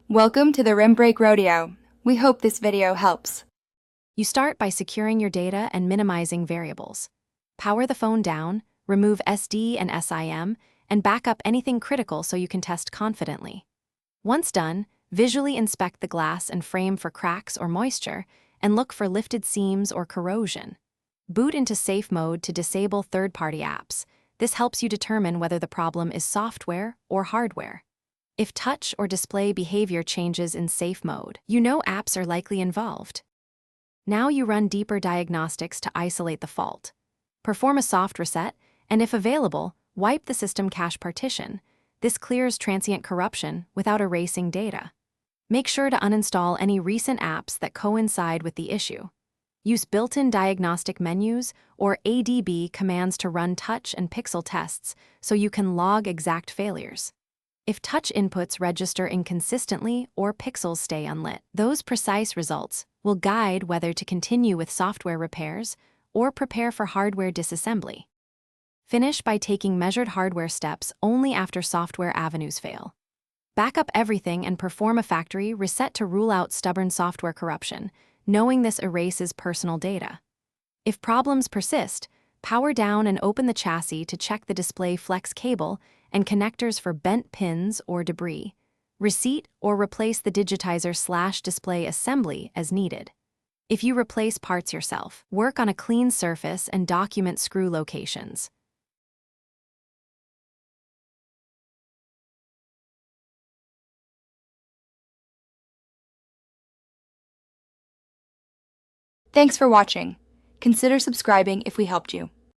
Welcome to the Rim Break Rodeo. We hope this video helps. You start by securing your data and minimizing variables. Power the phone down, remove SD and SIM, and back up anything critical so you can test confidently. Once done, visually inspect the glass and frame for cracks or moisture, and look for lifted seams or corrosion. Boot into safe mode to disable third-party apps. This helps you determine whether the problem is software or hardware. If touch or display behavior changes in safe mode, you know apps are likely involved. Now you run deeper diagnostics to isolate the fault. Perform a soft reset, and if available, wipe the system cache partition. This clears transient corruption without erasing data. Make sure to uninstall any recent apps that coincide with the issue. Use built-in diagnostic menus or ADB commands to run touch and pixel tests so you can log exact failures. If touch inputs register inconsistently or pixels stay unlit, those precise results will guide whether to continue with software repairs or prepare for hardware disassembly. Finish by taking measured hardware steps only after software avenues fail. Back up everything and perform a factory reset to rule out stubborn software corruption, knowing this erases personal data. If problems persist, power down and open the chassis to check the display flex cable and connectors for bent pins or debris. Reseat or replace the digitizer/display assembly as needed. If you replace parts yourself, work on a clean surface and document screw locations. Thanks for watching. Consider subscribing if we helped you.